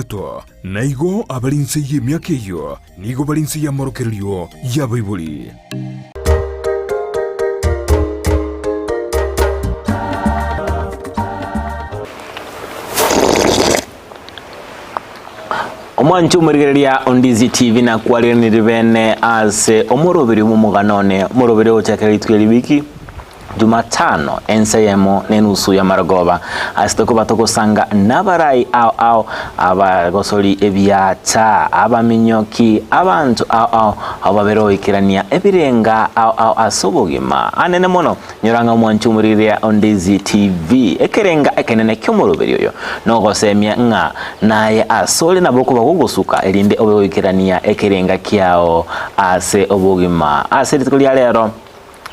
3 na igo abalinse y'emyaka eyo nigo balinse y'amorokerio y'abaibuli. Omwanchu murigereria Ndizi TV na kwalirani bene ase omurobiri Omogan'One murobiri ochakeritwe libiki Jumatano ensayemo nenusu ya maragoba asitoko batokosanga nabarai au abagosoli ebyata abaminyoki abantu au ababero ikirania ebirenga au asobogima anene mono nyoranga Omwanchu murigereria Ndizi TV ekerenga ekenene kyomurobiri oyo nogosemya nga naye asole naboko bagogosuka elinde obekirania ekerenga kyao ase obogima ase litukulia lero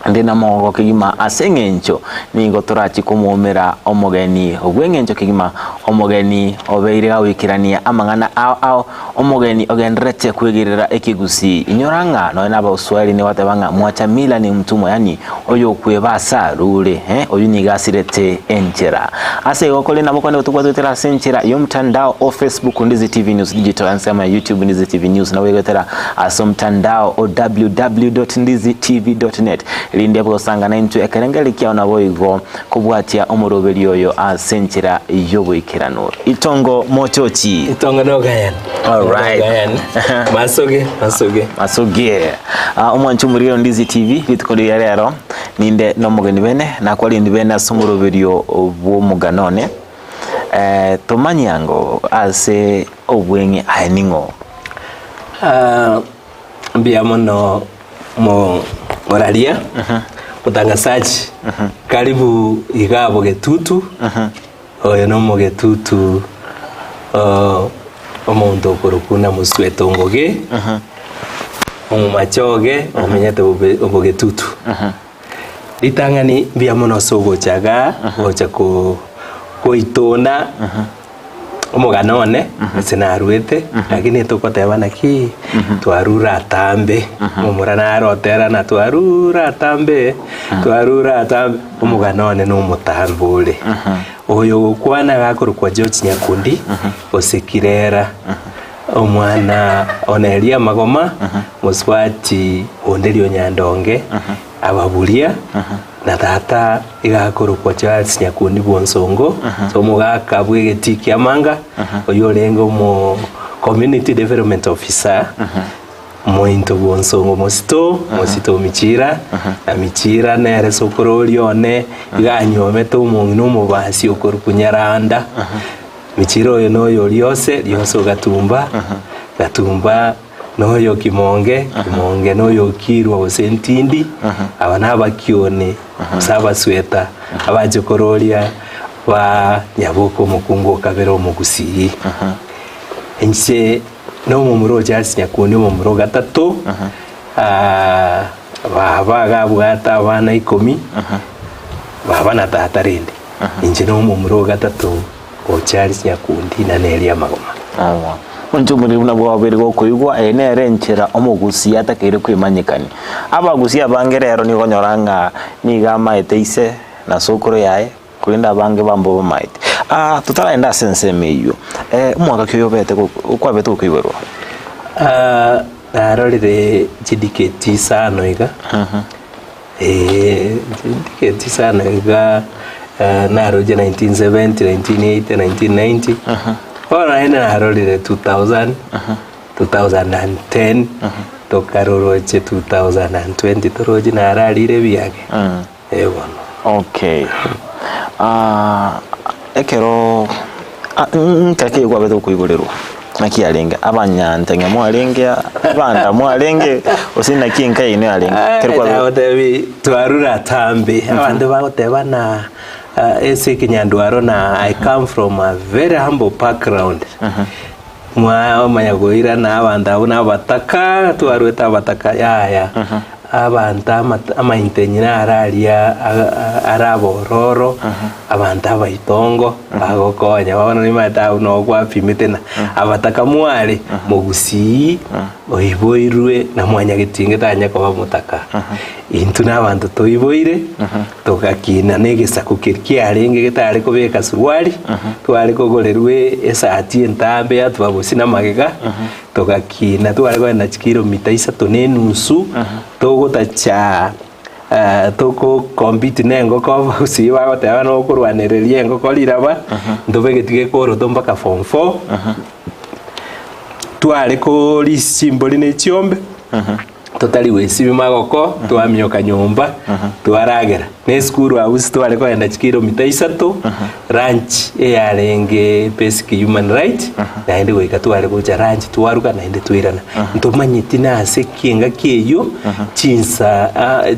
ndina mogo kigima asengencho ningo torachi kumomera omogeni ogwengencho kigima omogeni obeirega wikirania amangana au omogeni ogendrete kwegirira ekigusi inyoranga no naba uswali ne watebanga mwacha mila ni mtumo yani oyo kwebasa rule oyo nigasirete enchera ase gokole naboko ne tukwatutera senchera yo mtandao o Facebook Ndizi TV News digital ansema YouTube Ndizi TV News na wegotera aso mtandao o www.ndizitv.net lindi abo sangana into ekerengeli kya onaboigo kubwatia omuroberi oyo asenchira yoboikiranura itongo mochochi itongo nogayan. All right. Masoge Omwanchu murigereria Ndizi TV litukoria rero ninde nomugeni bene na kwali ndi bene asomuroberi Omogan'One tomanyango ase obwenge aningo mbiamono moralia utangazaji karibu igabo getutu oyo no mogetutu omuntu okorukuna muswetongoge omumachoge omenyete obogetutu litangani mbiamono sogochaga ocha koitona Omogan'One sinaruete lakini tokotebana ki twarura atambe mumurana arotera na twarura atambe Omogan'One no mutambule oyo gukwana gakorukwa George Nyakundi osekirera omwana onelia magoma muswati ondelio nyandonge ababulia na tata igakorukwa Charles Nyakundi bonsongo so mugaka bwegeti amanga oyo lengo mo community development officer mo into bonsongo mosito michira michira nere sokoroli one iganyome to umuntu mu basi okorukunyaranda michiro oyo no yo lyose gatumba noyo kimonge noyo kirwa osentindi abana bakione saba sweta abajokorolia wa nyaboko mukungo kabero mu Gusii ense no mumuro Charles Nyakundi mumuro gatatu baba bwata abana 10 baba na tatarinde ense no mumuro gatatu o Charles Nyakundi na Nelia magoma Onjumuri unabwabiri gokoigwa enere nchera Gusii atakire kwimanyikani Gusii abangerero ni gonyoranga niga maiteise na sokoro yae kulinda bange bambo maite tutaraenda senseme iyo mwaka kiyobete ukwabete ukwibero arorire jidiketi sano iga jidiketi sano iga naroje 1970 1980 1990 Ora ina harolire 2000 2010 tokaroroche 2020 toroje na aralire byage okay ekero nkake kwa beto kuigorerwa nakialenga abanyantenge mwalenga abanda mwalenga osina kinka ine alenga kerwa odebi twarura tambe abandi bagotebana ese kinyandwaro na I come from a very humble background mwa manyagoira na abanda una bataka twarweta bataka ya abanda amaintenyina aralia arabororo abanda baitongo bagokonya babona ni mata uno kwa pimitena abataka mwale mu Gusii oiboirwe na Mwanyagetinge tanya kwa mutaka intu n'abantu toiboire tugakina n'egesaku kiarenge getare kubeka suruari twari kugorerwe esati entambe atwabusi n'amagega tugakina twari kwenda kilomita 3.5 tugutacha toko compete n'engoko Gusii bagoteba no kurwanereria engoko liraba ndobegetige koroto mpaka form 4 twari ko lisimboli n'echiombe totali wesibi magoko twamyoka nyumba twaragera ne skuru house twari kwenda kilomita 3 ranch yarenge basic human right naende goika twari gocha ranch twaruka naende twirana ntomanyiti nase kinga kieyo chinsa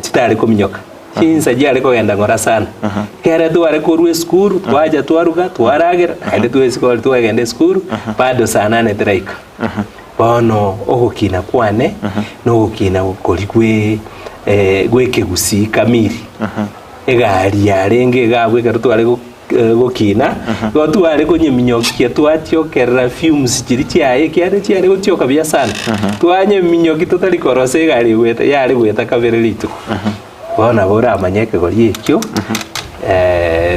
chitari komnyoka chinsa jari kogenda ngora sana kera twari korwe skuru twaja twaruka twaragera naende twesiko twagende skuru bado sana ne traika bono ogokina kwane no gokina gokorigwe gweke Gusii kamiri egari yarenge gabwe kero twari gokina go twari konyeminyokia twatiokerera fumes chiri chiaye chiari gotioka bia sana twanye minyoki totali korose egari gweta yari gweta kabere litu bono bora amanyeke gori ekyo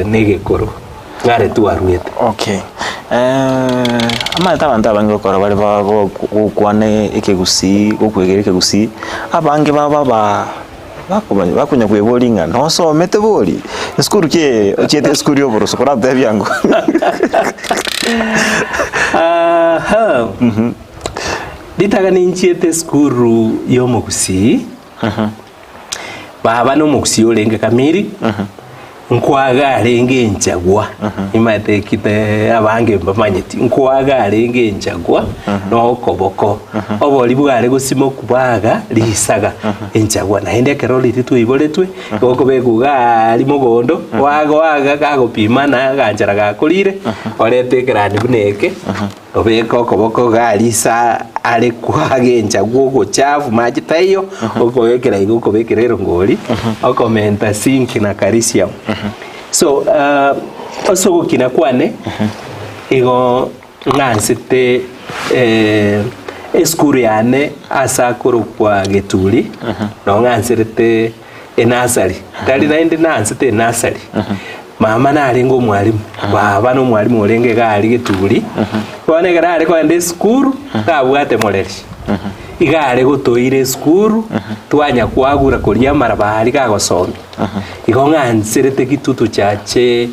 negekoro ngare twarwete. Okay. Amata abantu abange bakora bari bakwane ekegusii okwegera ekegusii abange baba bakunya kwebolinga no so mete boli skuru ke ochete skuru yoboroso kora byango ditaga ninchiete skuru yo mu Gusii baba no mu Gusii olenge kamiri nkwaga arenge njagwa imate kite abange mbamanyeti nkwaga arenge njagwa no koboko oboli bware gusimo kubaga lisaga njagwa naende keroli titwiboretwe goko bekuga ali mugondo waga gagopima na ganjara gakurire orete kerani buneke obeko koboko galisa ale kwage njagwa gochafu maji tayo okobekera igoko bekerero ngoli okomenta zinc na calcium. So also gukina kwane igo ngansite eskuru yane asa kuru kwa getuli no ngansirete enasari dali nainde nansite nasari mama nari ngo mwalimu baba no mwalimu olenge gali getuli kwane garare kwa ende skuru kabwate moleri igare gotoire skuru twanya kwagura kuria marabari gagosomi igongansirete kitutu chache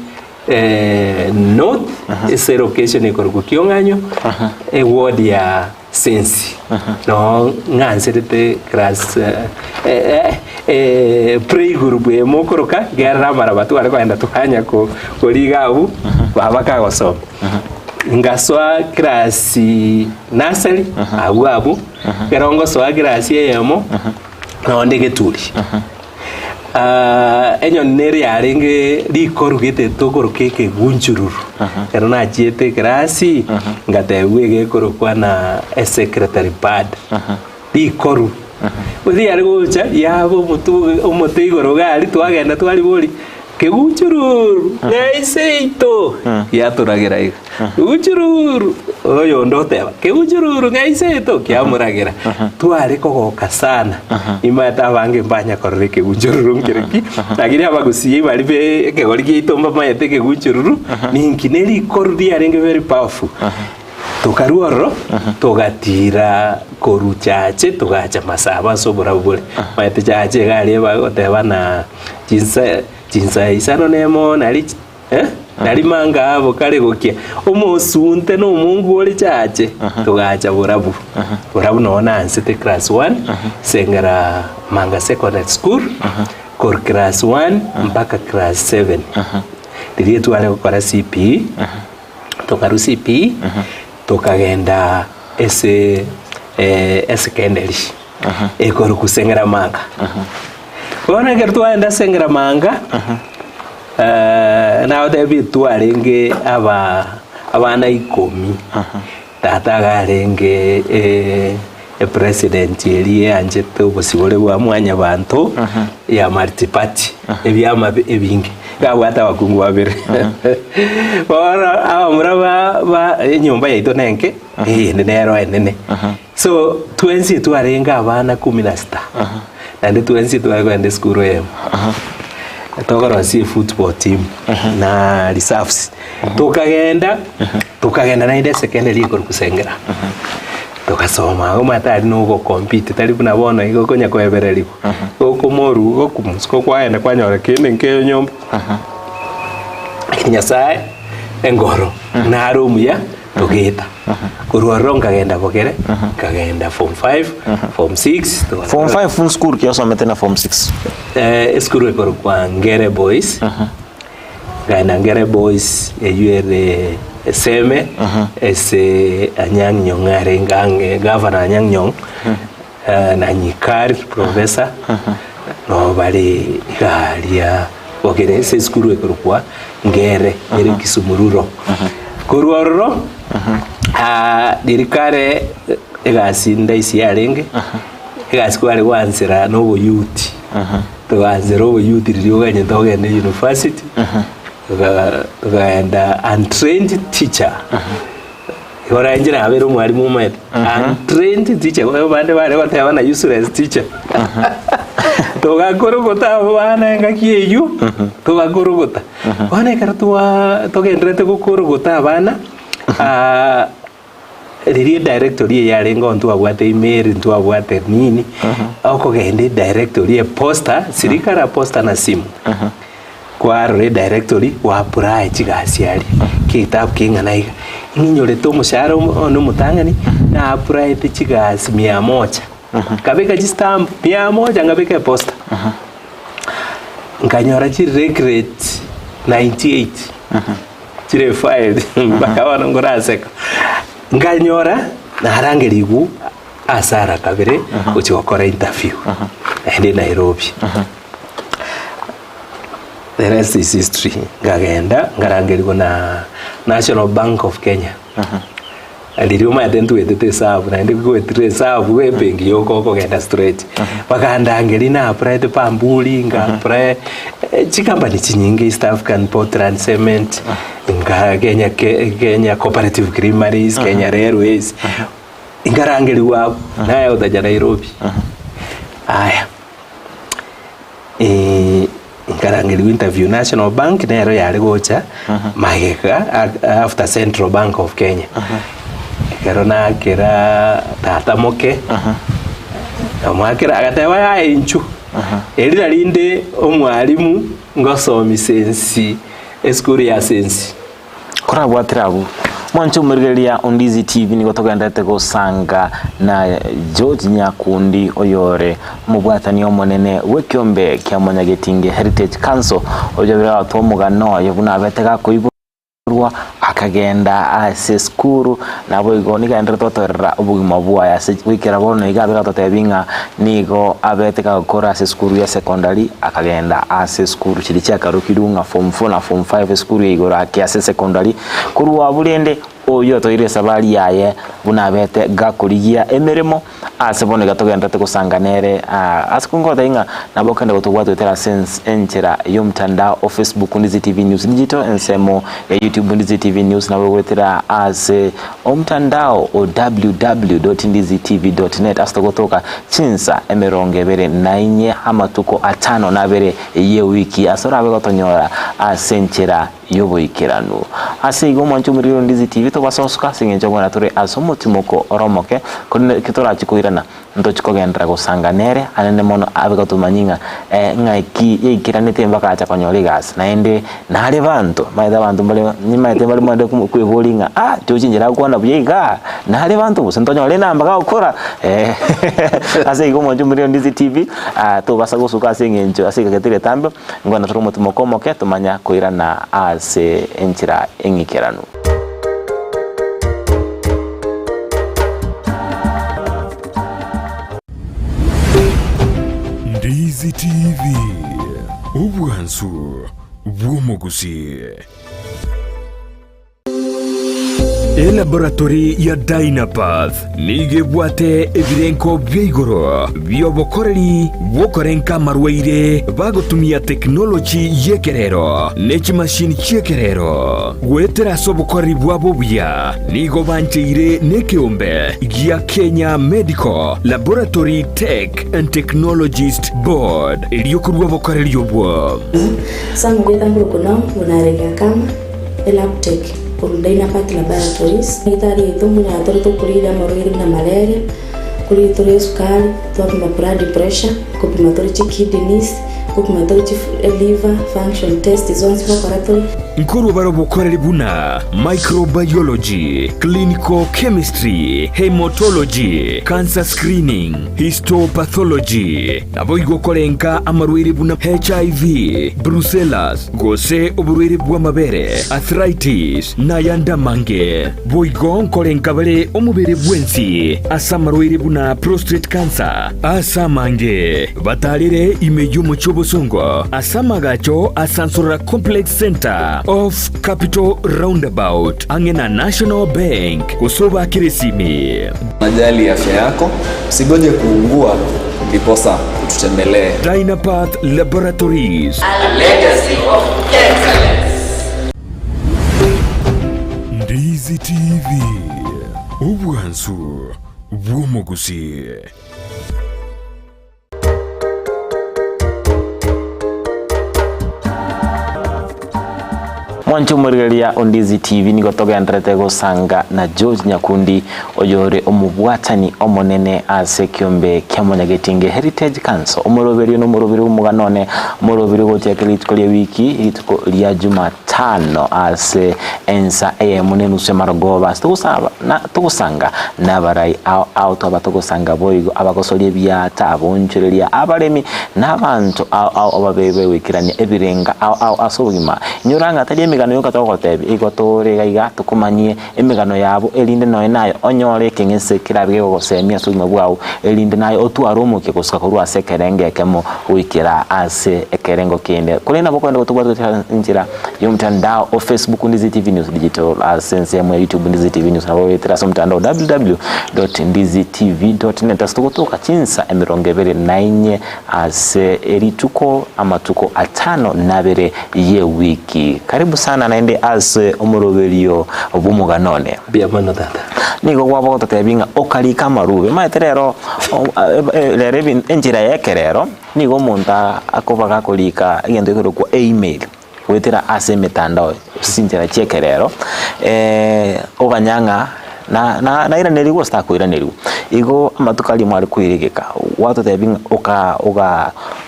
north ese location ikorgo kionganyo e ward ya sensi no ngansirete class pre group e mokoroka gara marabatu ari kwenda tukanya ko korigabu baba kagosomi ngaswa klasi nasari abu kerongo swa klasi yemo nonde getuli enyo neri arenge likorugete tokorokeke gunchururu kero na chiete klasi ngatewe gekorokwa na secretary pad likoru uthi ari gocha yabo mutu igoro gari twagenda twari bori keguchururu ngaiseito yaturagira iga keguchururu oyo ndoteba keguchururu ngaiseito kiamuragira twari kogoka sana imata bange mbanya korre keguchururu ngireki lakini abagusii bari be kegori gitomba mayete keguchururu ninkineri korudi arenge very powerful tukaruoro tugatira koru chache tugacha masaba sobora bure mayete chache gari bagoteba na jinsa isano nemo nari nari manga abo kare gokia omosunte no mungu oli chache tugacha burabu no nansite class 1 sengera manga secondary school kor class 1 mpaka class 7 ndiye tuale gukora CP tukaru CP tukagenda ese secondary ekoro kusengera manga bona gertu anda sengera manga na odebi tuarenge abana 10 tata garenge president yeli anjete ubusibole bwa mwanya bantu ya multiparty ebyama ebingi gabwata bakungu babere bora abamura ba nyumba yaito nenke nero enene so twensi tuarenga abana 16 na ndi tuensi twagwende skuru em tokora si football team na reserves tukagenda na inde secondary iko kusengera tukasoma au matari no go compete tari kuna bona iko konya kwebereri ko moru go kumusko kwaenda kwanyora kine nkeyo nyombo Nyasaye engoro na room ya tugeta kurwaro ngagenda bokere kagenda form 5 form 6 form 5 full school kiasi ametena form 6 school iko kwa Ngere Boys gana Ngere Boys yuere seme ese Anyang' Nyong'are ngange governor Anyang' Nyong' na Nyikari professor no bali galia bokere ese school iko kwa Ngere iri Kisumururo kurwaro dirikare egasi ndaisi yarenge egasi kwari wansira no youth tuganzira obo youth ryo ganye togende university tugaenda untrained teacher yorangira abero mwalimu mwe untrained teacher bande bare bataba na useless teacher tugakorogota bana ngakieyu tugakorogota bana karatuwa togendrete gukorogota bana riri directory ya lengo ntu abwate email ntu abwate nini ako gende directory poster sirikara poster na simu kwa re directory wa apply chigasiari kitabu kingana iga nginyore to mushara no mutangani na apply te chigasi 100 kabeka stamp 100 ngabeka poster nganyora chi regret 98 chire file bakawana ngoraseka nganyora narangerigu asara kabere uchikokora interview ende Nairobi the rest is history ngagenda ngarangerigu na National Bank of Kenya aliriuma atentu etete sabu na ndiko etete sabu webengi yoko kogenda straight bakandangeri na pride pambuli nga pride chikambani chinyingi East African Port and Cement nga Kenya Cooperative Creameries Kenya Railways ingarangeri wabo naye utaja Nairobi aya ingarangeri interview National Bank nero yari gocha mageka after Central Bank of Kenya kerona kera tata moke amakira agatewa ya inchu erira linde omwalimu ngosomi sensi eskuri ya sensi kora bwatirabu mwancho murigeria Ndizi TV ni gotogandete gusanga na George Nyakundi oyore mubwatani omonene wekyombe kya Mwanyagetinge Heritage Council ojabira to Omogan'One yobuna betega kuibu akagenda ase skuru nabo igoni gaendera totorera obugima bwa ya wikera bono igabira totebinga nigo abeteka gukora ase skuru ya secondary akagenda ase skuru chiri cyakarukirunga form 4 na form 5 skuru igora ase secondary kuruwa bulende oyo toire sabali yaye bunabete gakurigia emeremo ase bone gatogenda tegusanganere asikungoda inga nabo kanda gutubwatwe tera sense enchera yomtandao o Facebook Ndizi TV News digital ensemo YouTube Ndizi TV News nabo gwetera ase omtandao o www.ndizitv.net astogotoka chinsa emeronge bere nainye amatuko atano nabere ye wiki asora begotonyora asenchera yoboikerano ase igo mwancho muri Ndizi TV to basosuka singenjo ngona tore asomotimoko oromoke kitora chikuirana ndo chikogendera gusanganere anene mono abegotumanyinga ngaiki yikiranite mbaka acha konyori gas naende nale bantu maida bantu mbale nyimaite mbale mwende kwibolinga tuchinjira kuona buyiga nale bantu busentonyore namba ka ukora ase igo mwancho muri Ndizi TV to basagusuka singenjo ase kaketire tambe ngona tore motimoko moke tumanya kuirana ase enchira engikerano Ndizi TV ubwansu bw'Omogusi. Laboratory ya Dynapath nigebwate ebirenko byeigoro byobokoreri bokorenka marwaire bagotumia teknoloji yekerero nekimashini cyekerero gwetera sobokoreri bwabo buya nigo bancheire nekiumbe gia Kenya Medical Laboratory Tech and Technologist Board iliyokurwa bokoreri yobwo samugeta mburukuno unarega kama elaptech from Dynapath Laboratories. Itari itumu ya toro kulira marwaire na malaria, kulira toro sukari, twapima blood pressure, kupima toro kidneys, kupima toro liver function test zonse bakoratori. Nkuru barobokoreri buna microbiology, clinical chemistry, hematology, cancer screening, histopathology. Nabo igokorenka amarwaire buna HIV, brucellosis, gose oburwaire bwa mabere, arthritis, nayanda mange. Boigo nkorenka bale omubere bwensi, asa marwaire buna prostate cancer, asa mange. Batalire imeju muchobosongo, asa magacho asansora complex center of Capital Roundabout angena National Bank kusoba kiresimi. Najali afya yako, usigoje kuungua ndiposa ututembelee. Dynapath Laboratories, a legacy of excellence. Ndizi TV, ubwansu bw'Omogusi. Mwancho murigeria Ndizi TV nigo togendrete gusanga na George Nyakundi oyore omubwatani omonene ase kiombe kya Mwanyagetinge Heritage Council omuroberi no muroberi Omogan'One muroberi gotekeritko lya wiki itko lya Jumatano ase ensa munene Margoba tugusanga nabarai auto abatugusanga boigo abagosolie byata abonchereria abaremi n'abantu ababebe wikirania ebirenga asobugima nyuranga tali emigano yokatogotebi igotore gaiga tukumanyie emigano yabo elinde noe nayo onyore kengese kirabige gosemia sugima bwao elinde nayo otwaromuke gusaka kurwa sekerenge kemo wikira ase ekerengo kinde kulena bokwenda gutubwa njira yomtandao o Facebook Ndizi TV News Digital asense ya YouTube Ndizi TV News nabo wetera so mtandao www.ndizitv.net astukutoka chinsa emirongevere nainye ase erituko amatuko atano nabere ye wiki. Karibu sana naende ase omoroberio Omogan'One. Bia mano tata. Nigo gwabo tatebinga okalika marube maeterero lerebi enjira yekerero nigo monta akobaga kolika igendo ikoro kwa email wetera ase mitandao sinjira chekerero oganyanga na ira nerigo sta kuira nerigo igo amatukali mwari kuirigika watu tebinga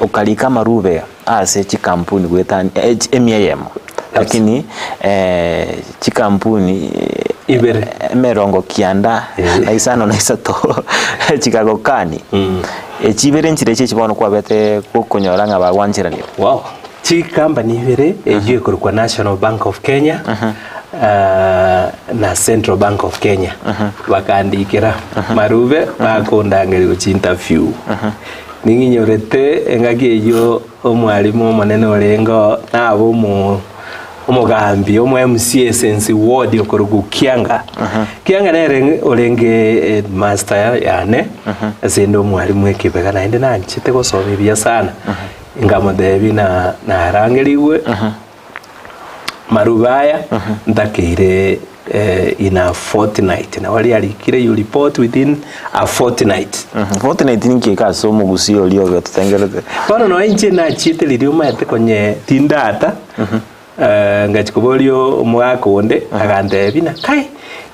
okalika marube ase chikampuni gwetani HMAM lakini chikampuni ibere merongo kianda na isano na isato chikago kani echibere nchire chibono kwa bete kukonyoranga bagwanchira ni wow chikamba ibere ejiye kurukwa National Bank of Kenya na Central Bank of Kenya bakandikira marube bakondangeri ku interview ninginyorete engagiyo omwalimu monene orengo nabo mu omugambi omu MCSNC ward yokorugu kianga nere olenge master yane azendo mwalimu ekibega naende nanchite gosoma bya sana ngamo debi na rangeliwe marubaya ndakire in a fortnight na wali alikire you report within a fortnight fortnight ninki kaso Gusii olio tutengerete kono no inje na chite liriuma yate konye tindata ngachikobolio Mwakonde agandebina kai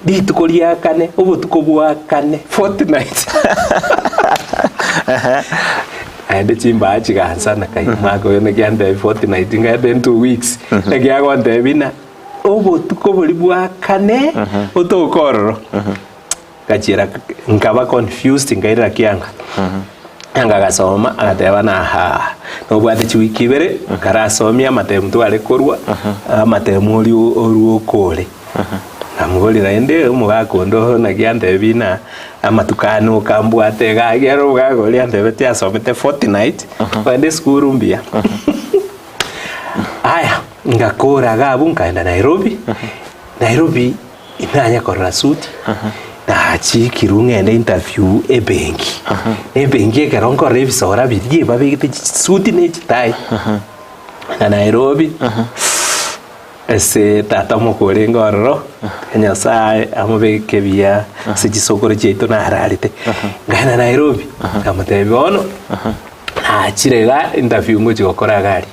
ditukolia kane obutukobwa kane fortnight ande chimba achiganza na kai Mwako yone gyande fortnight ngade 2 weeks nagyagondebina obutukobwa kane otokororo kachira ngaba confused ngaira kianga anga gasoma agatebana ha no bwate chiwiki bere karasomia matemu twale korwa amatemu oruo kole namugoli naende Omogakondo na gyande bina amatukano kambwate gagero gagoli ande bete asomete fortnight wende skuru mbia aya ngakora gabu nkaenda Nairobi inanya korra suit na chi kirung'ende interview ebenki ebenki kerongo revisora birie babigite suit ne chitai na Nairobi ese tata mukore ngororo Nyasaye amubeke bia sichisokore cheito na hararite ngana Nairobi kamutebi ono na chirega interview ngochi gokora gari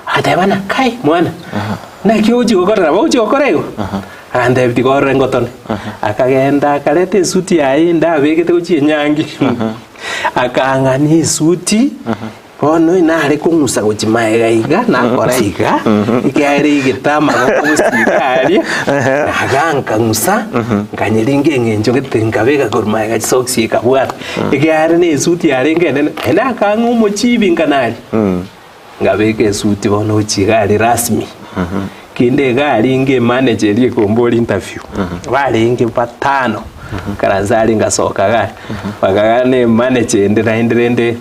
atebana kai mwana na kyoji gokora boji gokora igo ande bigore ngotone akagenda karete suti yayi ndabegete gochi nyangi akangani suti bono inare kungusa gochi maega iga na kora iga ikere igitama gokusikari aganka ngusa nganyiringe ngenjo getengabega gormaega soksi kabwat ikere ne suti yare ngene ena kangu mochibi nganari ngabeke suti bono chigari rasmi kinde gari nge manager lie komboli interview wale nge patano karazali ngasoka gari bagane manager ndende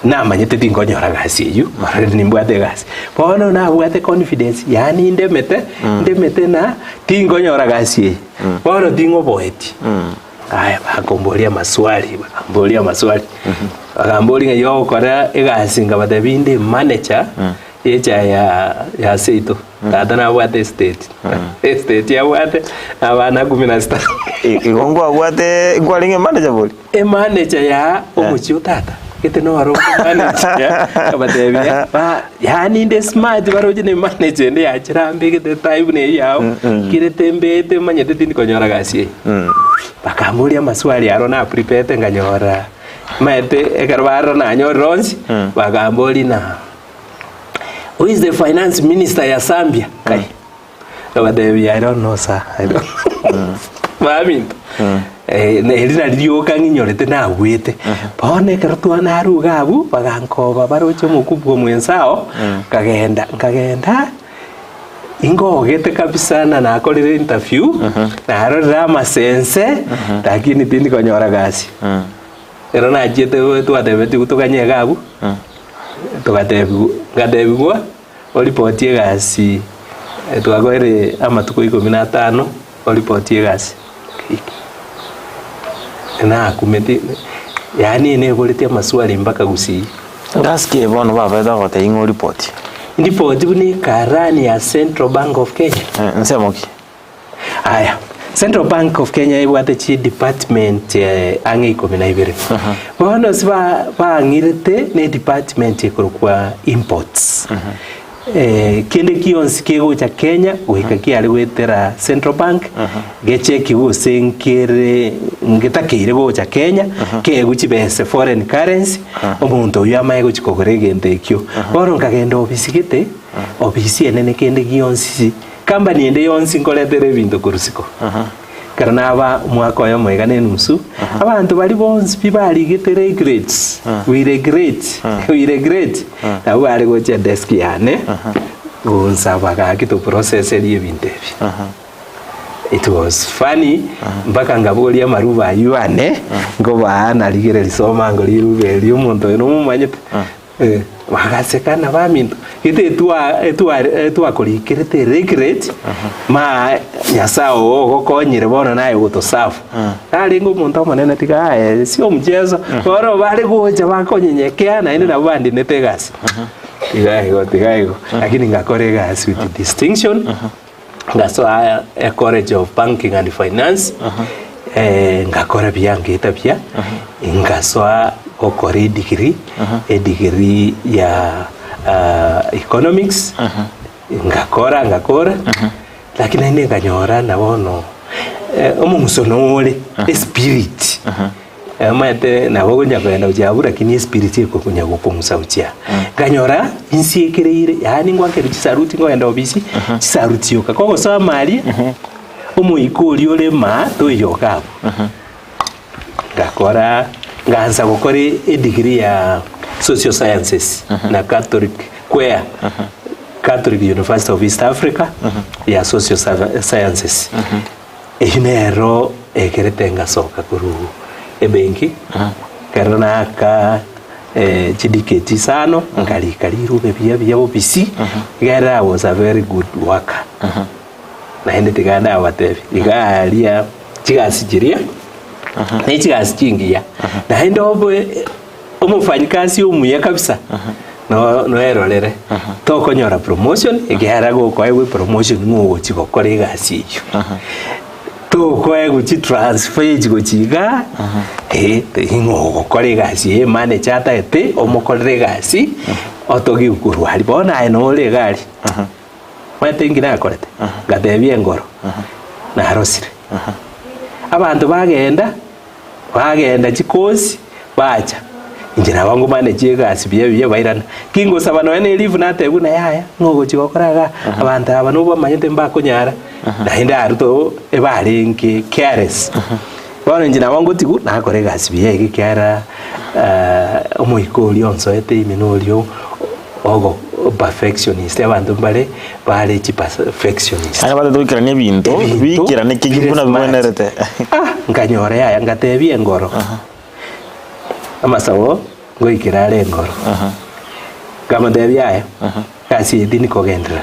na manyete tingonyora gasi yu maradi nimbwate gasi bono na bwate confidence yani ndemete na tingonyora gasi bono tingo poeti aya bakombolia maswali bagamboli ngeyo kora egasi ngabate binde manager echa ya seito tata na bwate estate ya bwate abana 16 igongo bwate ngwalinge manager boli manager ya omuchi tata kete no aro manager ya kabate bia ba yani nde smart baroje ne manager ne ya chirambe kete type ne yao kire tembete manyete tindi konyora gasi bakambulia maswali aro na prepare nganyora mate ekarbaro na nyoronzi bagamboli na who is the finance minister ya Zambia kai I don't know sir I don't mami elina lioka nginyorete na wete pone kartua na rugabu bagankoba barocho mukubwo mwensao kagenda ingogete kabisa na nakorire interview na arora masense lakini tindi konyora gasi ero na jete wetu atebeti kutokanye gabu ngatebigwa olipotie gasi twagwere amatuko 15 olipotie gasi na kumeti yani ne bolete maswali mpaka Gusii ngaski bono baba dagote ingo report ni karani ya Central Bank of Kenya nsemoki aya Central Bank of Kenya ibwate chi department ange 12 bono siba bangirete ne department ekorwa imports kende kionsi kego cha Kenya goika kiari gwetera Central Bank geche kigo senkere ngetakire go cha Kenya kego chibese foreign currency omuntu yamaye go chikogorege ndekyo boro ngagenda obisigete obisi enene kende kionsi company ende yonsi ngoletere bintu kurusiko karana aba mwaka oyo mwega nenusu abantu bali bonsi bibali getere grades we regret na bali go cha desk yane gonsa baga kito process eli bintu it was funny mpaka ngabolia maruba yuane ngo baana ligere lisoma ngo lirube li umuntu no mumanyete wagasekana bamintu ite etua kurikirete regret ma nyasao gokonyire bono naye gutosafu ari ngo muntu manene tiga sio mchezo boro bali goja bakonyenyekea na ine na bandi netegasi igaigo lakini ngakore gasi with distinction ngaso a college of banking and finance ngakora byangeta bya ngaso okore degree degree ya economics ngakora lakini ine nganyora na bono omumusonole spirit amate na bogonya kwenda ujabura kini spirit iko kunya gukumusa ucia nganyora insiekereire yani ngwakero chisaruti ngoenda obisi chisaruti yoka koko sawa mali omuikuri ole ma toyoka ngakora nganza gukora degree ya social sciences na Catholic University of East Africa ya social sciences inero ekeretenga soka kuru ebenki karana ka chidiketi sano ngari rube bia obisi gara was a very good worker naende tiganda abatebi igaria chigasijiria na chigasikingia naende omufanyikazi omuya kabisa no erorere tokonyora promotion egera gokoewe promotion ng'ogochi gokora egasi iyo tokoe gochi transfer gochiga ng'ogokora egasi manager ataete omokorera egasi otogikurwari bona aye nore egari matengi nakorete ngatebia engoro narosire abantu bagenda chikosi bacha injira bangu manage egasi biye bairana kingosaba no ene live natebu na yaya ngogochi gokoraga abantu aba no bamanyete mbakonyara nahinda aruto ebarenke careless bona injira bangu tigu nakore egasi biye gikyara omoikori onsoete iminolio ogo perfectionist abantu bare chi perfectionist aya batokirane bintu bikirane kigibuna bimenerete nganyore yaya ngatebia engoro amasawo ngoikirare engoro kama tebia kasi edini kogendera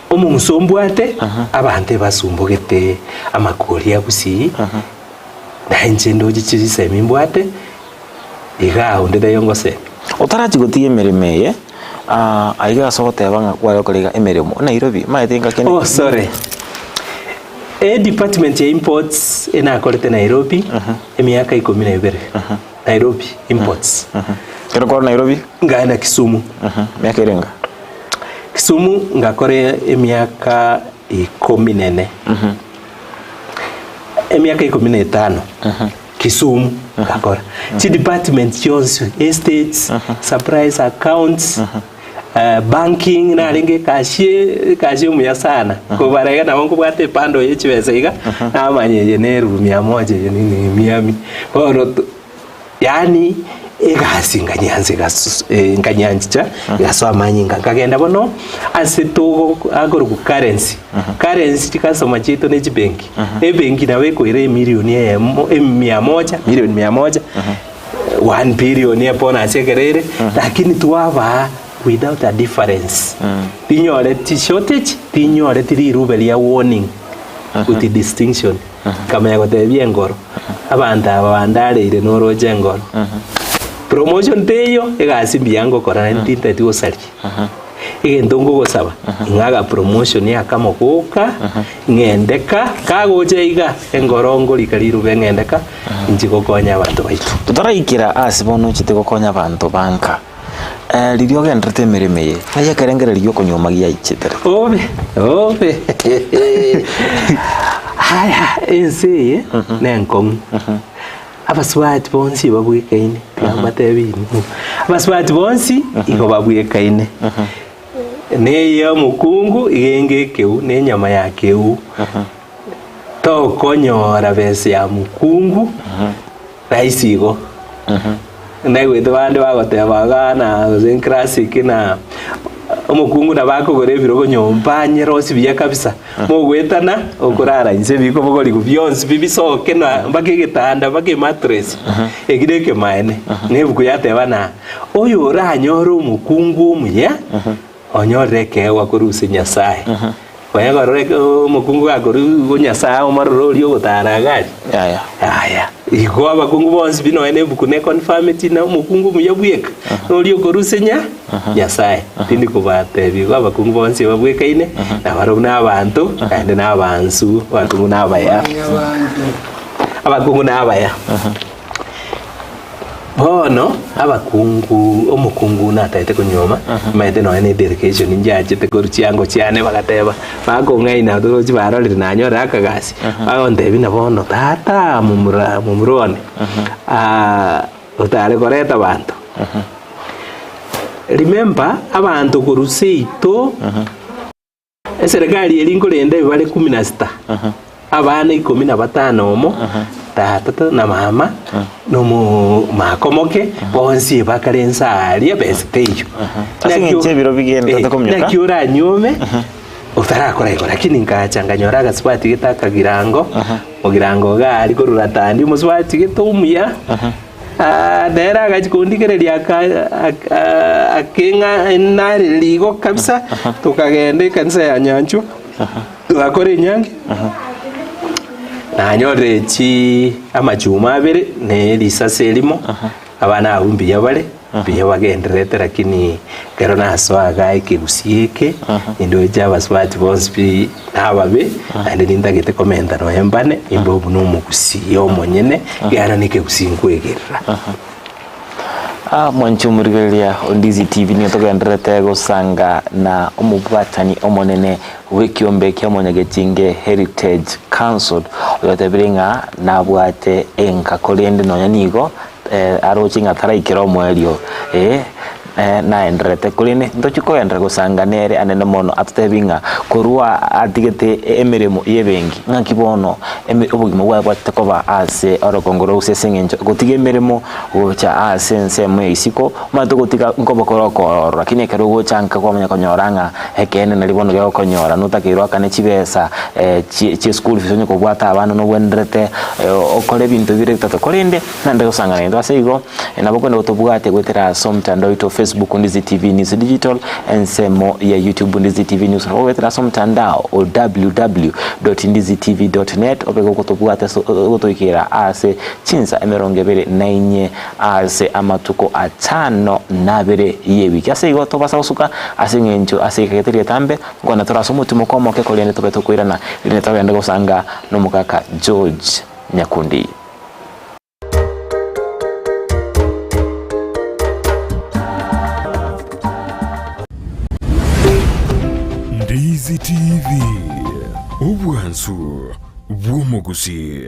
omunsombwate abante basumbugete amakori ya Gusii na nchendo chichise mimbwate iga ondede yongose otarachi gotie meremeye aiga sogoteba ngakwayo koriga emeremo Nairobi maetinga kene oh sorry department ya imports inakorete Nairobi emiaka 12 Nairobi imports kero kwa Nairobi ngaenda Kisumu miaka irenga Kisumu ngakore emiaka 14 emiaka 15 Kisumu ngakora chi department yonse estates surprise accounts banking na ringe kashi umuya sana kubarega na wangu bwate pando yechibesaiga na manye ne room ya moja nini Miami oro yani egasi nganyanza gaso amanyinga kagenda bono aseto agoro ku currency tikasoma chito ne chibenki ebenki nawe koire milioni ya 100 milioni 100 1 billion ya pona asekerere lakini tuwaba without a difference tinyore ti shortage tinyore ti rubelia warning with the distinction kama yakotebia engoro abantu abandare ire noroje engoro promotion teyo egasi biyango kora ntintati osari igendongo gosaba ngaga promotion ya kama kuka ngendeka kagoje iga engorongo likaliru bengendeka njiko konya abantu baitu tutaraikira asibono chitego konya abantu banka lirio gendrete meremeye aya kerengere lirio konyomagia ichitere obe haya ense nenkong abaswati bonsi babwikaine batebi abaswati bonsi iko babwikaine ne ya mukungu igenge keu ne nyama ya keu to konyora bese ya mukungu raisigo ndagwe tebande bagoteba na zen classic na omukungu na bakogore biro nyomba rosi biya kabisa mogwetana okurara inse biko bogori kubyonsi bibisoke na bakigitanda bake mattress egideke maene nebuku yatebana oyo oranyoro omukungu muya onyoreke wakuruse Nyasaye oya goreke omukungu akoru Nyasaye omarori ogotaraga aya iko abakungu bonsi bino ene buku ne confirmity na omukungu muya bweka nori okoruse Nyasaye tindi kubate bigo abakungu bonsi babwekaine na baro n'abantu kandi n'abansu bakungu n'abaya abakungu n'abaya bono abakungu omukungu nataite kunyoma maite no ene dedication njaje te koruchiango chiane bagateba bakongaina torochi barorire nanyora akagasi bagondebi na bono tata mumurone utare koreta abantu remember abantu kuruseito serikali elinkorende bale 16 abana 15 omo tata na mama no makomoke bonsi bakarensa ali abesteyo asinche biro bigenda takomnyaka nakiura nyome utarakora iko lakini ngachanganyora gaswati gitaka girango ogirango gali koruratandi muswati gitumuya dera gachikondikereria akenga nari ligo kabisa tukagende kanisa ya Nyanchu Wakore nyangi. Na nyore chi amachuma abere ne risase elimo. Abana abumbi yabale. Biya bagenderete lakini kero naswaga ikigusieke ndo cyabaswati bonspi nababe ande ndagete komenta no yembane imbo buno mugusi omonyene yana nike gusinkwegera mwanchumurigeria Ndizi TV ni togenderete gusanga na omubwatani omonene wekiombe kya Mwanyagetinge Heritage Council yotebiringa nabwate enkakolende nonyanigo arochinga taraikiro mwerio na endrete kuline ndochiko endra gusanga nere anene mono atutebinga kurua atigete emirimo yebengi ngakibono obugimo bwa tekoba ase orokongoro usesengenjo gutige emirimo gocha ase nsemo isiko matugotika nkobokoro lakini kero gochanka kwa manya konyoranga ekene nalibono gyo konyora nutakirwa kane chibesa chi school fees onyo kubwata abana no wendrete okole bintu bire bitatu kolinde nande gusanga ndo aseigo naboko ndo tobwate gwetera somtando ito Facebook Ndizi TV News Digital ensemo ya YouTube Ndizi TV News wetera somtandao www.ndizitv.net obego kutobwate gotoikira ase chinsa emerongebere nainye ase amatuko atano nabere yewiki aseigo tobasa usuka asengenjo aseketeria tambe ngona turasomo tumukomo ke kolene tobeto kwirana ine tawenda gusanga no mukaka George Nyakundi. Ndizi TV obwansu bw'omugusi.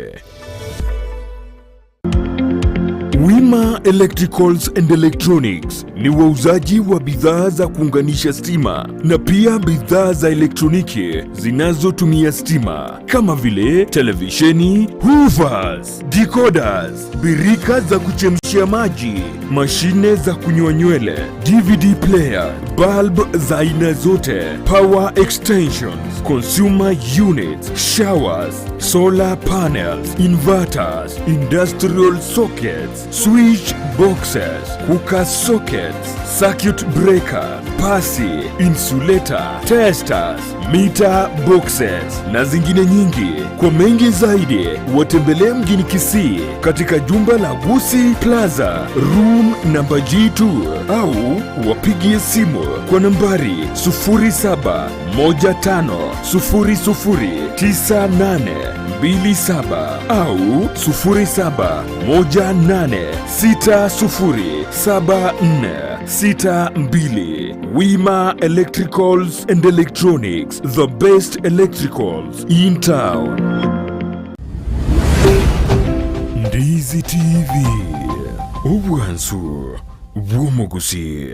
Wima Electricals and Electronics ni wauzaji wa bidhaa za kuunganisha stima na pia bidhaa za elektroniki zinazotumia stima kama vile televisheni, hoovers, decoders, birika za kuchemshia maji, mashine za kunyoa nywele, DVD player, bulb za aina zote, power extensions, consumer units, showers, solar panels, inverters, industrial sockets, switch boxes, cooker sockets, circuit breaker, pasi, insulator, testers, meter boxes na zingine nyingi. Kwa mengi zaidi watembelee mjini Kisii katika jumba la Gusii Plaza room namba G2 au wapigie simu kwa nambari 0715009827 au 0718607462. Wima Electricals and Electronics, the best electricals in town. Ndizi TV obwansu bw'omugusi.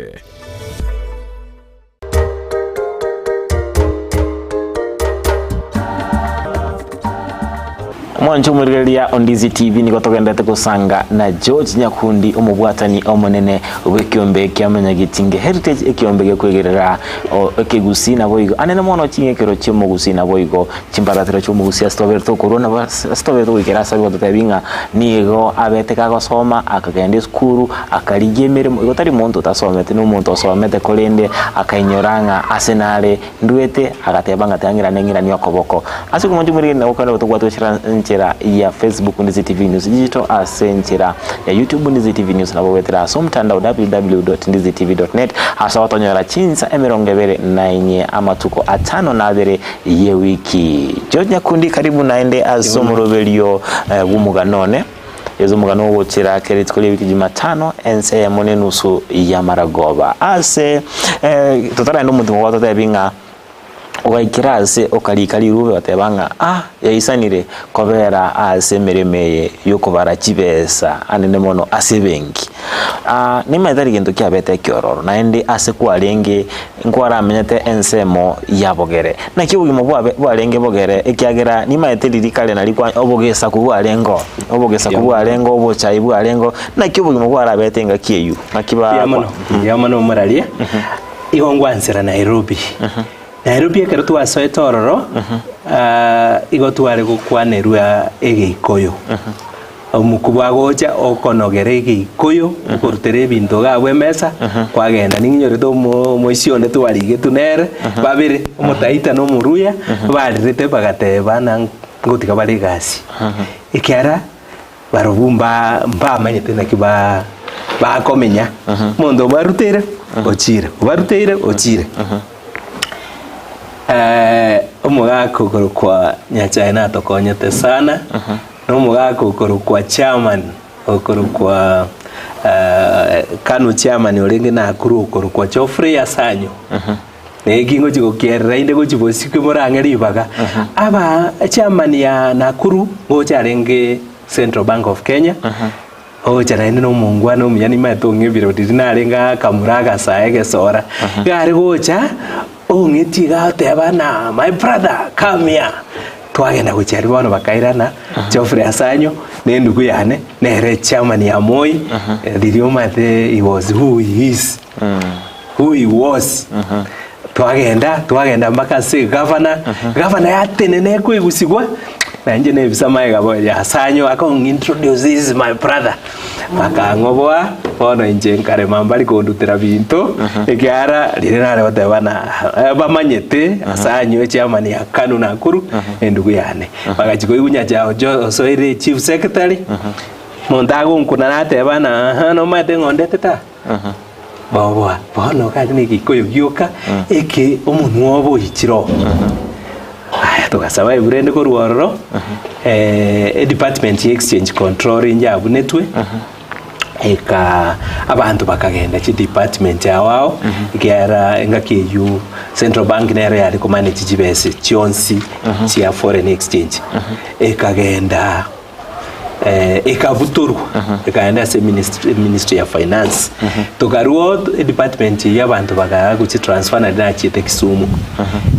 mwanchumurigeria Ndizi TV niko togendete kusanga na George Nyakundi omubwatani omonene wekiombe kya Mwanyagetinge Heritage ekiombe gekwegerera ekegusii na boigo anene mono chingekero chimugusii na boigo chimbaratiro chumugusii astoberto corona astoberto wikera sabigo tutabinga nigo abeteka gosoma akagenda skuru akarigemere igotari muntu tasomete no muntu osomete kolende akainyoranga asenale ndwete agatebanga tangira nengira niyo koboko asiku mwanchumurigeria na ukanda utugwatwishira ya Facebook Ndizi TV News Digital asenchera ya YouTube Ndizi TV News na bwetera somtandao www.ndizitv.net hasa watonyera chinsa emerongebere nainye amatuko atano nabere ye wiki. George Nyakundi karibu naende asomoroberio Omogan'One yezo mugano wochera kereti kole wiki Jumatano ense ya mone nusu ya maragoba ase totara ndo muntu wato tabinga waikirase okalikali rube watebanga yaisanire kobera ase meremeye yokubara chibesa anene mono ase bengi nimaithari gintu kiabete kiororo naende ase kwarenge nkwara amenyete ensemo yabogere na kibugimo bwarenge bogere ekiagera nimaithiri kale nalikwa obogesa kubwarengo obochai bwarengo na kibugimo bwarabete nga kieyu nakiba yamano maralia ihongwansera Nairobi Nairobi ekero twasoe tororo igo tware gukwanerwa egeikoyo omukuba gocha okonogere gikoyo okorutere bintu gabwe mesa kwagenda ninyorete moisione twarige tunere babere omutaita no muruya barirete bagateba na ngotika bari gasi ikiara barobumba manyete na kiba bakomenya mondo barutere ochire omugako kwa Nyachaina tokonyete sana nomugako kwa chairman kwa Kanu chairman olenge na kuru kwa Chofrey Asanyo nekingo chikokerera inde gochibosikwe morangeri baga aba chairman ya Nakuru ngocharenge Central Bank of Kenya ocharaine no mungwana omuyani matonge birodi narenga kamuraga saege sora gari gocha ongeti gateba na my brother come here twagenda guchari bono bakairana Geoffrey Asanyo nendugu yane nere chairman ya Moi dirio mate he was who he was twagenda mpaka se governor yatenene kwigusigwa nanje nebisama egabo ya Asanyo introduce this my brother bakangoboa bono inje nkare mambali kondutira bintu ekiara rirana batebana bamanyete Asanyo chairman ya Kanu Nakuru endugu yane bagachiko igunya chao soire chief secretary montago nkuna natebana no mate ngondete ta bono kaje ni gikoyo gioka eke omuntu obo ichiro tukasaba iburende ko ruororo department exchange control injabu netwe eka abantu bakagenda chi department yawao ikiara engakeyu Central Bank nere yali ko manage jibese chionsi chia foreign exchange ekagenda ekabuturwa ekaenda se ministry ya finance tokaruo department y'abantu bagaga kuchi transfer na chite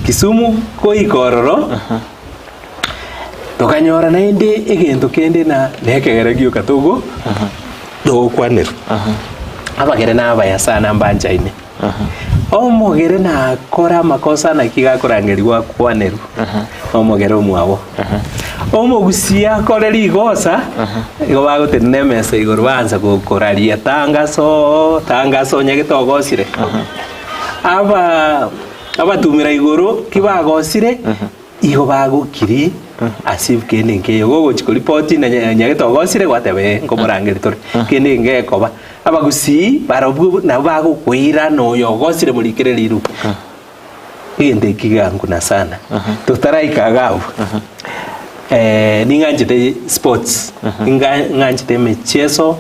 Kisumu ko ikororo tokanyora na inde egento kende na nekegera gyo katogo do kwaneru abagere na abaya sana mbanja ine omogere na kora makosa na kiga kurangeriwa kwaneru omogere omwabo omogusia koreri igosa igo bagotene mesa igoro banza gukoraria tangaso nyagitogosire abatumira igoro kibagosire igo bagukiri asif kene ngeyo gogo chikoripoti na nyagitogosire gwatebe ngomurangeri tori kene ngekoba abagusi barobu na bagukwira no yogosire murikireriru inde kiganguna sana tutaraika gao ninganjite sports nganjite michezo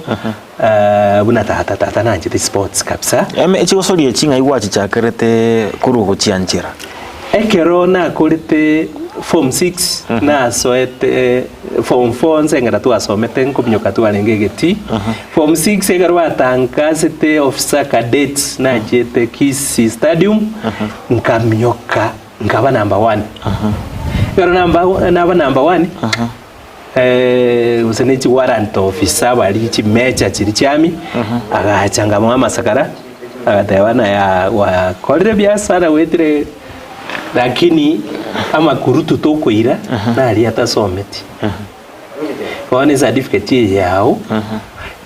buna tata nanjite sports kabisa echigosorie chinga igwachi chakerete kurugo chianchira ekero na kurite form 6 na soete form 4 nzengera tu asomete nkumnyoka tu alengegeti form 6 ekero batangazete officer cadets na jete Kisii stadium nkamnyoka ngaba number 1 Pero number 1 usenichi warrant officer bali chi mecha chiri chami agachanga mwa masakara agatebana ya wa kolre biasara wetire lakini ama kurutu tokoira na ali atasometi one certificate yao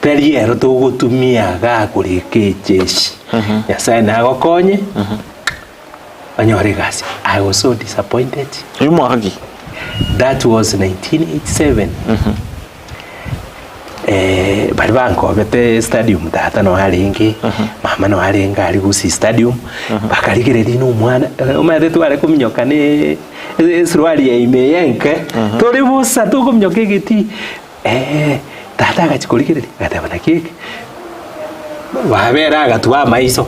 tari ero togotumia ga kurike jeshi ya sana agokonye Anyorigasi. I was so disappointed. That was 1987. Bali banko bete stadium data no halingi mama no halinga ali Gusii stadium bakaligere lino mwana umade twale kumnyoka ne suruali ya imeyenke tori busa to kumnyoke giti tata gachikoligere gatabana kike wabera gatwa maiso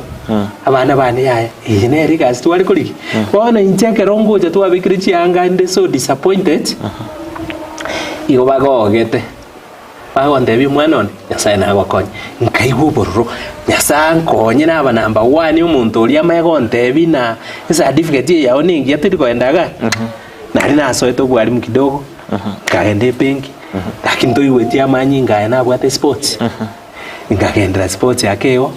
abana bane yaya ineri gasi twali kuliki bona incheke rongo je twabikiri chianga inde so disappointed igo bagogete bagonde bi mwanone Nyasaye nagokonye nkaibu bororo Nyasaye konye na aba number 1 umuntu uri amagonde bi na certificate yao ningi atiri koendaga nari nasoeto gwali mkidogo kaende benki lakini to iwetia manyinga na bwate sports ingagenda sports yakeo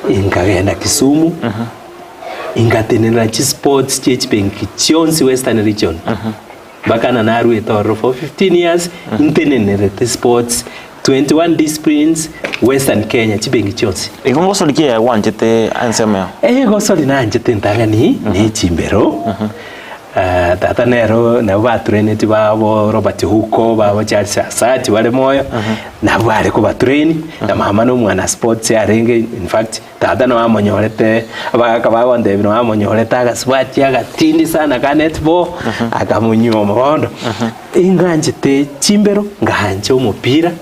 ingagenda Kisumu ingatenera chi sports chich benki chionsi western region bakana narwe toro for 15 years intenerete sports 21 disciplines Western Kenya chibengi chonsi ikongoso likia wanjete ansema gosoli nanjete ntangani ni chimbero tata nero na batrained babo Robert Huko babo Charles Asati wale moyo na bale ko batrain na mama no mwana sports arenge in fact tata no amonyorete abaka wande no amonyoreta gaswati agatindi sana ka netball akamunyo mondo inganjete chimbero nganje umupira.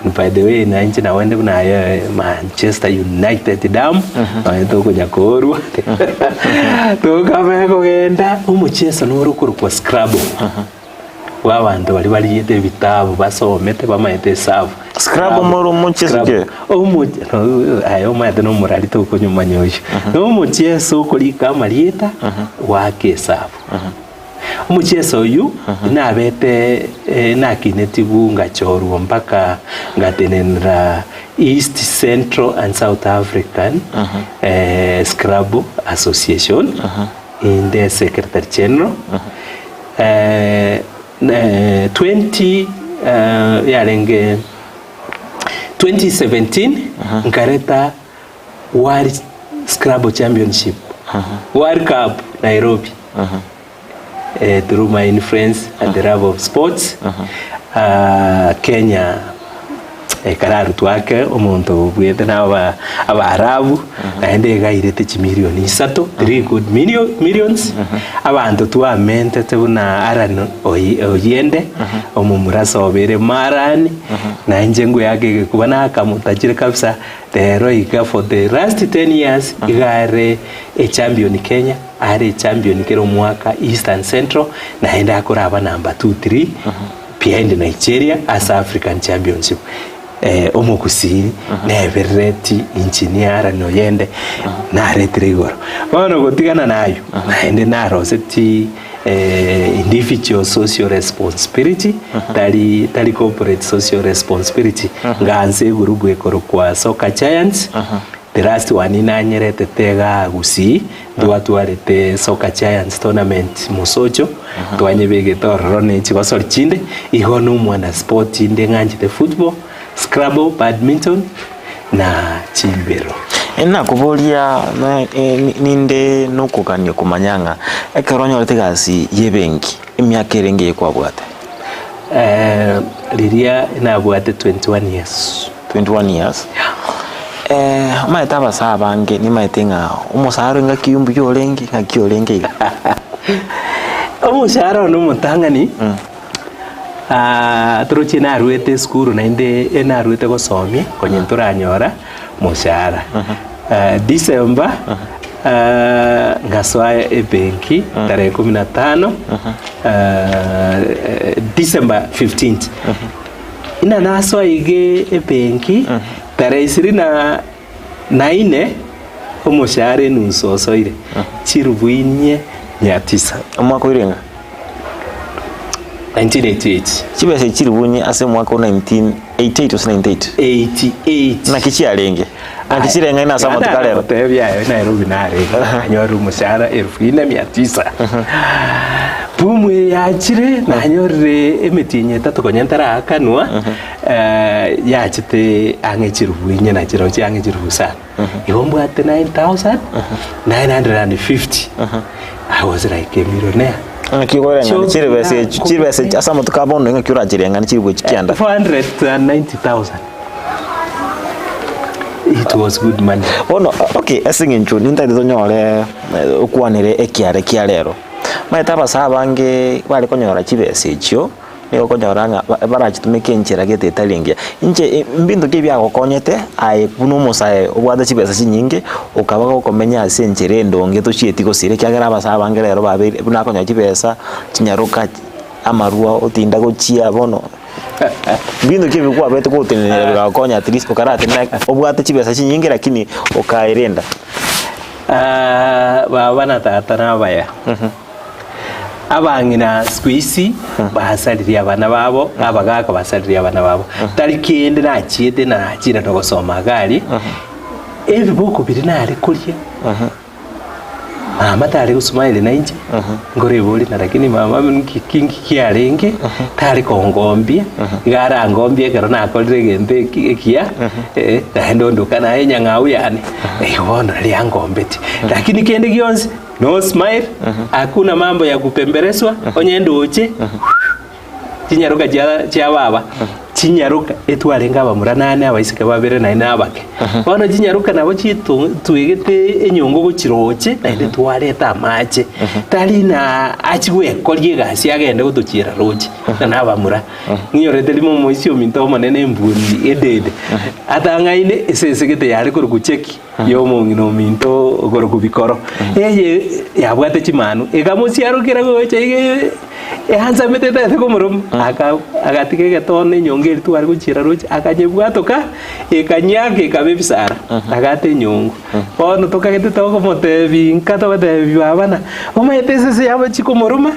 By the way, na wende na Manchester United damu to kuja koru to kama kugenda umuchezo n'urukuru kwa Scrabble w'abantu bali yete bitabo basomete bamaite save Scrabble muri umuchezo je ayo mayete no murali to kunyuma nyoyo no umuchezo kuri kama lieta wake save umuchezo uyu nabete nakinetibu ngachorwa mpaka ngatenera East Central and South African Scrabble Association in the Secretary General 2017 nkareta World Scrabble Championship World Cup Nairobi through my influence and the love of sports Kenya kararu twake omuntu bwete na abarabu naende gairete chimilioni 3 good millions abantu twamente tebuna arano oyende omumuraso obere marani na njengu yake kubana akamutajire kabisa tero ika for the last 10 years igare a champion Kenya are champion kero mwaka Eastern Central naenda akoraba number 2-3 behind Nigeria as African Championship Gusii nevereti engineer no yende na retrigor ono gotigana nayo naende naroseti individual social responsibility tali corporate social responsibility nganze gurugu ekoro kwa Soccer Giants the last one inanyerete tega Gusii twatwarete Soccer Giants tournament musocho twanyebege tororo ne chibasori chinde iho no mwana sport inde nganjite football Scrabble, badminton na chimbero. Ena kubolia ninde nokukanye kumanyanga ekeronyo letegasi yebenki emyaka erenge kwa bwate liria na bwate 21 years maeta basabange ni maetenga umusaro nga kiyumbu yolengi nga kiyolenge umusaro no mutangani turuchi na ruete skuru na inde na ruete gosomie konye turanyora mushara December ngaswa ebenki tarehe 15 December 15th ina naswa ige ebenki tarehe 24 umushara nusosoire chirubuinye 900 umwaka irenga 1988 chibese chiribunye ase mwaka 1988 na kichiarenge na kichirenga ina sama tukalero tebya Nairobi nare anyoru mushara 1900 pumwe yachire na nyorre emetinye tatokonyentara akanwa yachite angechirubunye na chiro changechirubusa ibombo at 9950 I was like a millionaire kigorenga chiribese asama tukabondo nga kyura chirenga ni chiribwe chikianda 490,000. It was good money. Oh no, okay, esinginchu nintaizo nyore ukwanire ekiare kiarero maeta basabange bali konyora chibese chyo nigo konyoranga barachitumike nchira gete talinge inche mbindu kibya gokonyete ai kuno musae obwada chibese chinyinge ukaba gokomenya ase nchire ndonge tochieti gosire kyagera basabange rero babiri buna konya chibesa chinyaruka amarua otinda gochia bono mbindu kibikwa bete gotenera gakonya at least ukarate na obwada chibesa chinyinge lakini ukairenda bana tata nabaya abangina squeeze bahasaliriya abana babo abagaka basaliriya abana babo talikende na chiede na chira no gosoma gari ebibuku biri nare kurya mama tari kusmile na inje ngore boli na lakini mama kingi kiarenge tari kongombia gara ngombia kero na akolire gente kia ndo ndukana enyang'au yani wona lia ngombeti lakini kende gionzi no smile hakuna mambo ya kupembereswa onye ndoche tinyaruka cha baba tinyaruka etwarenga abamuranane abaisike babere na inabake bono tinyaruka nabo twigete enyongo gochiroche na inde twareta amache tari na achigwe kolie gasi agende gutuchira roche na abamura nyorete limo moisio minto monene mbundi edede atangaine esesegete yari kurukucheki yo mongino minto gorokubikoro eye yabwate chimanu egamusiarukira goche hanza metete tekomurum agatike getone nyongeri tu ari kuchira roche akanyebwatoka ekanyake kabebisara agate nyongo bono tokagete toko motebi nkato batebi babana omayetese se yaba chikomuruma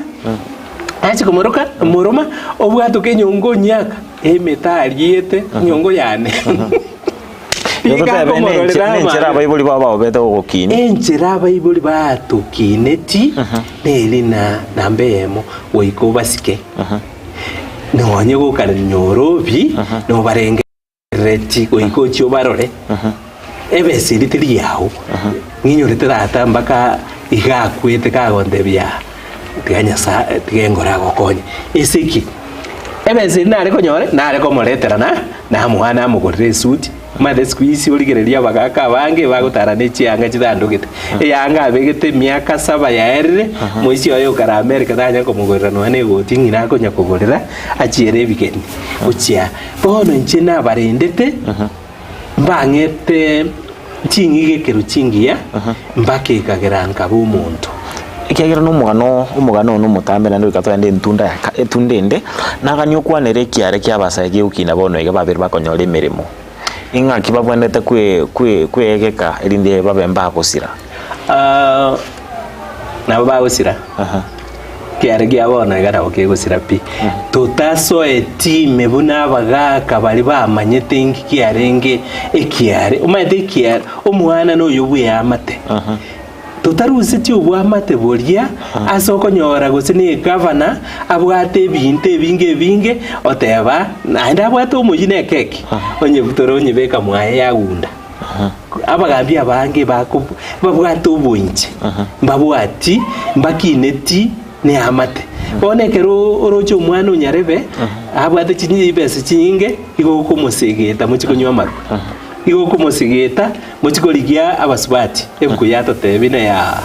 achikomuruka muruma obwatoke nyongo nyaka emetariete nyongo yane enchera abaibuli baba obete ogokini enchera abaibuli batukineti neri na nambemo oiko basike nonye gukana nyorobi no barengereti oiko chyo barore ebesiri tiri yawo nginyorete data mbaka igakwete kagonde bya tiganyasa tigengora gokonye isiki ebesiri nare konyore nare komoreterana na muhana amugorire suit made squeeze uligereria bagaka bange bagutarane chianga chitandugite yanga abegete miaka 7 yaerire moisi oyo kara America tanya komugorano ane gotingi na konya kugorera achiere bigeni uchia bono nchina barendete mbangete chingi keruchingia mbake kageranka bumuntu ikiagira n'umugano n'umutambira ndo ikatwende ntunda etundende naganyo kwanere kiare kyabasage ukina bono ige babiri bakonyora emirimo inga kibabwanete kwegeka erinde babemba gusira nabo bagusira kiare gyabona gara okegusira pi tutaso etime buna bagaka bali bamanyete ingi kiarenge ekiare umayete kiare omwana no yobwe amate tutarusi ti obwamate boria asokonyora gusine governor abwate binte binge oteba naenda abwate omujine keke onye butoronye beka mwaye yagunda abagambia bange babwate obunje mbabwati mbakineti ne amate bonekero orocho omwana onyarebe abwate chinyi bese chinyinge igoko musegeta muchikonywa maru igoko musigeta muchikoligia abaswati ebukuyato tebine ya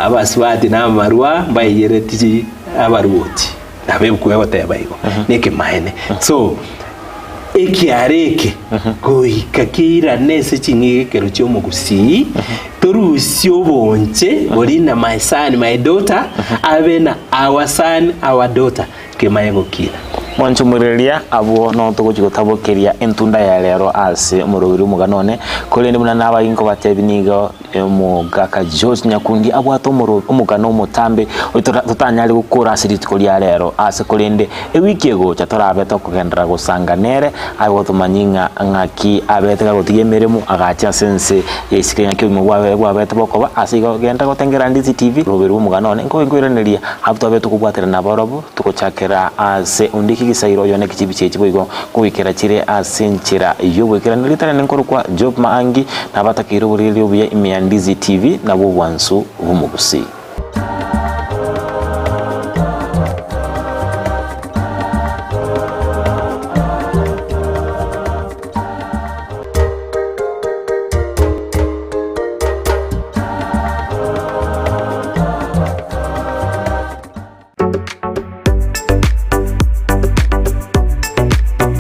abaswati na marwa bayereti abaruoti nabebukuya bateba igo neke maene so ekiareke goikakira nese chingige kero chomo Gusii torusi obonche borina my son my daughter abena our son our daughter kemayego kira mwanchumureria abo no tugochigutabokeria entunda ya lero ase omorogiri Omogan'One kolende muna naba inko batebinigo omugaka George Nyakundi abwato Omogan'One omotambe tutanyali gukura asiritiko lya lero ase kolende ewiki ego chatorabe tokugendera gusanganere abo tumanyinga ngaki abete gagotige meremu agacha sense yesikenya kyo mubwa abete bokoba asigo genda gotengera Ndizi TV robiri Omogan'One ngwiraniria abto tukubwatira naborobo tukochakera ase undiki gisairo yone kichibi chechibo igo kuwikera chire asenchira yobwekera nilitana nenkoro kwa Job Maangi nabatakiro burili obuya imya Ndizi TV nabo bwansu bumugusi.